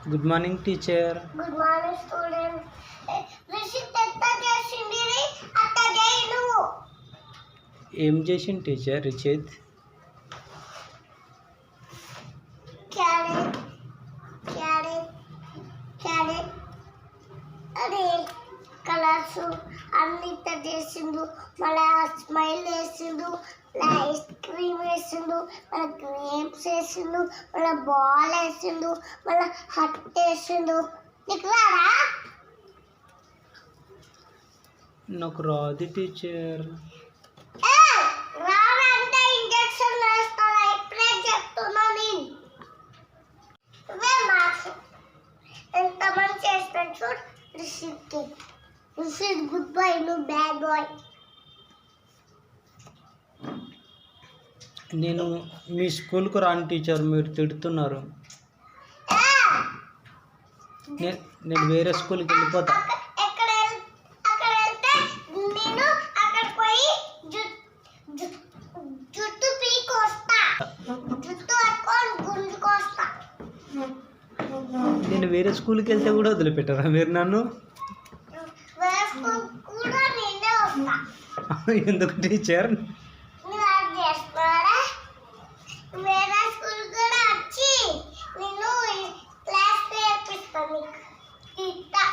Good morning teacher. Good morning student. Rishith ఎంత చేసింది అత్త చేయను. ఏం చేసింది teacher Rishith? Carrot carrot carrot అదే కలర్స్ అన్ని చేసిండు. మళ్ళీ స్మైల్ వేసిండు, ఐస్ క్రీమ్ వేసిండు, మళ్ళీ గ్రేప్స్ వేసిండు, మళ్ళీ బాల్ వేసిండు, మళ్ళీ హట్ వేసిండు. నీకు రారా? నాకు రాదు టీచర్. రాదంటే ఇంజక్షన్ వేస్తాను. ఇప్పుడే చెప్తున్నా నేను. ఇవే మార్క్స్. ఎంత మంది చేస్తాను చూడు రిషిత్కి. రిషిత్ గుడ్ బాయ్, నువ్వు బ్యాడ్ బాయ్. నేను మీ స్కూల్కు రాను టీచర్, మీరు తిడుతున్నారు. నేను వేరే స్కూల్కి వెళ్ళిపోతా. అక్కడ వెళ్తే నేను అక్కడికి పోయి జుట్టు పీకొస్తా. జుట్టు పట్టుకొని గుంజుకొస్తా. నేను వేరే స్కూల్కి వెళ్తే కూడా వదిలిపెట్టారా మీరు నన్ను? కూడా నేనే వస్తా. ఎందుకు టీచర్? నువ్వు అది చేస్తున్నాడా? వేరే స్కూల్ కూడా వచ్చి నేను క్లాస్ నేర్పిస్తాను. తిట్టా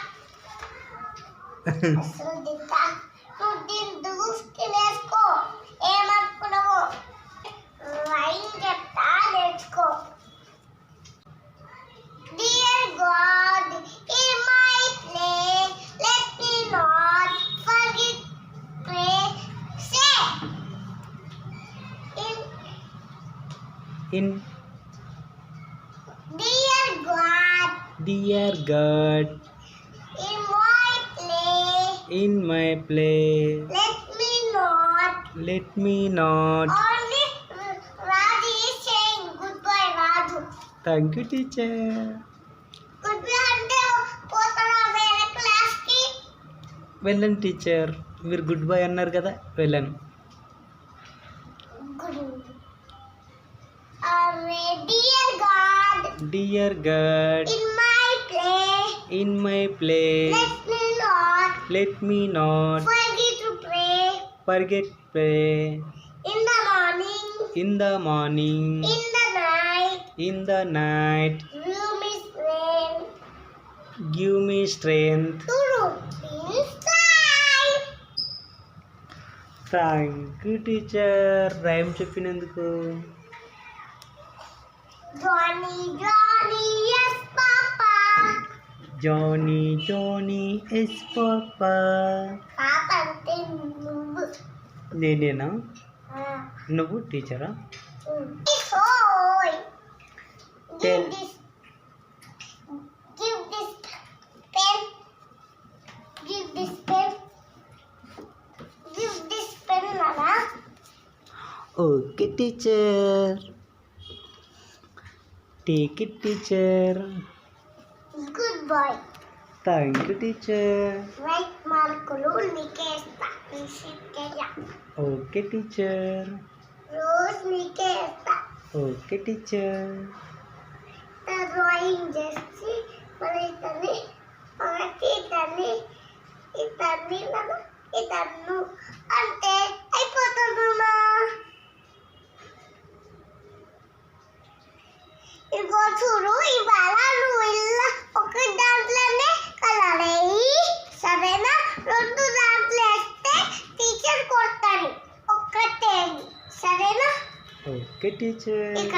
అసలు తిట్టా. నువ్వు దీన్ని దూసుకునేసుకో. ఏమనుకున్నావు? రైన్ చెప్తా, నేర్చుకో. Dear God, in my play, let me not forget pray. Say, In dear God, in my play, let me not. Only Raju is saying goodbye, Raju. Thank you teacher. Goodbye అంటే పోతారా వేరే క్లాస్కి? వెళ్ళండి teacher, మీరు good bye అన్నారు కదా, వెళ్ళాను. Dear God, in my play, let me not forget pray. In the morning, in the night, give me strength. to routine time. Thank you teacher, rhyme చెప్పినందుకు. Johnny, yes, Papa. Johnny Johnny yes papa. Papa అంటే నువ్వు. నేనేనా? నువ్వు టీచరా? Soy. Tell- Give this pen. Give this pen. Give this pen, Nana. Okay teacher. Take it teacher. Good boy. Thank you teacher. Right మార్కులు నీకే ఇస్తా. నిశ్చితయ్య. Okay teacher. రోజు నీకే ఇస్తా. Okay teacher. డ్రాయింగ్ చేసి మళ్ళీ ఇతన్ని ఇతన్ను అంటే అయిపోతుందమ్మా. ఇదిగో చూడు, ఇవాళ నువ్వు ఇలా ఒక దాంట్లోనే కలర్ వేయి, సరేనా? 2 దాంట్లో వేస్తే టీచర్ కొడతాను. ఒక్కటే, సరేనా? Okay teacher. ఇక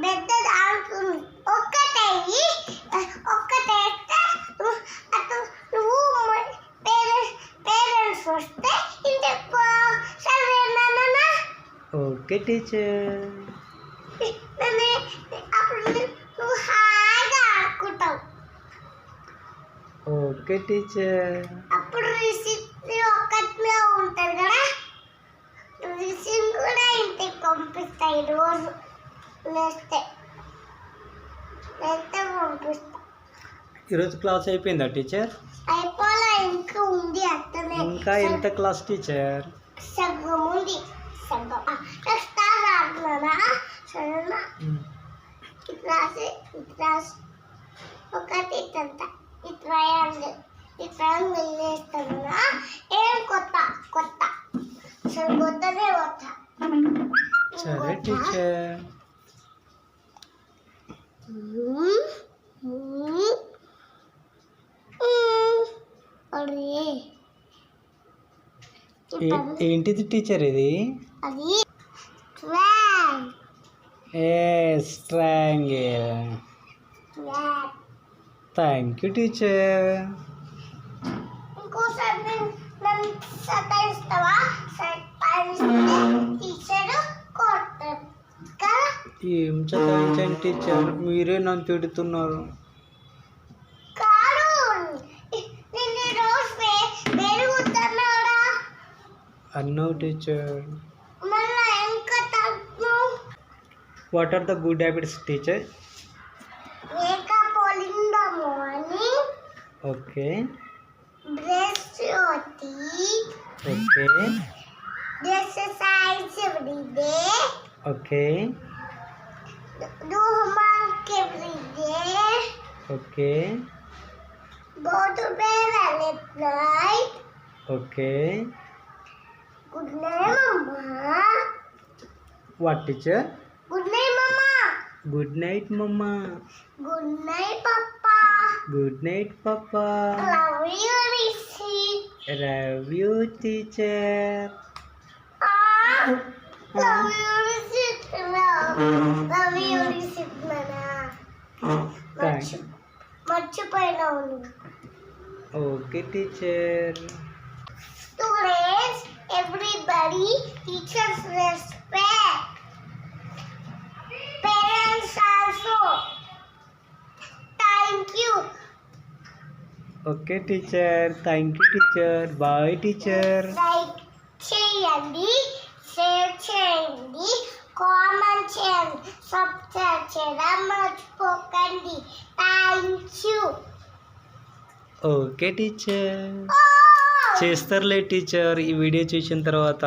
పెద్ద దాంట్లో ఒక్కటేస్తే అటు నువ్వు పేరెంట్స్ వస్తే ఇంటికి పో, సరేనా నాన్న? Okay teacher. అప్పుడు నువ్వు హాయిగా ఆడుకుంటావు. Okay teacher. అప్పుడు రిసిప్ట్ ఒక్కటిలో ఉంటారు కదా, రిసిప్ట్ కూడా ఇంటికి పంపిస్తాయి. రోజు లేస్తే పంపిస్తా. ఈరోజు క్లాస్ అయిపోయిందా టీచర్? అయిపోలే, ఇంకా ఉంది. అత్తనే ఇంకా ఎంత క్లాస్ టీచర్? సగం ఉంది. సగం నెక్స్ట్ రాట్లేదా? సరేనా? ఇట్లా ఒకటి ఇదంత ఈ ట్రయాంగిల్ వేస్తాను ఏం కొత్త అసలు కొత్తదే కొత్త సరే టీచర్. ఏంటిది టీచర్ ఇది? అది ట్రయాంగిల్. Thank you teacher. ఇంకోసారి నన్ను సతాయిస్తావా? టీచర్ కొడతారు కదా. ఏం చదివించండి టీచర్, మీరే నన్ను తిడుతున్నారు. కాదు నిన్ను రోజు పెరుగుతున్నాడా అన్నావు టీచర్. మళ్ళా ఇంకా తగ్గు. What are the good habits teacher? wake up early in the morning, okay brush your teeth, okay do exercise every day, okay do homework every day, okay go to bed early at night. Okay. Good night, Mama. What teacher? Good night, Mama. Good night mamma. Good night, Papa. Good night papa. Love you, Rishi. Love you teacher. Love you, Rishi. Love you, Rishi, Nana. మర్చిపోయినావు నువ్వు. Okay teacher. Students, everybody, teachers respect. Parents also. Thank you. Okay teacher. Thank you teacher. Bye teacher. Like చేయండి, share చేయండి, comment చేయండి, subscribe చేయడం మర్చిపోకండి. Thank you. Okay teacher. చేస్తారులే teacher ఈ video చూసిన తర్వాత.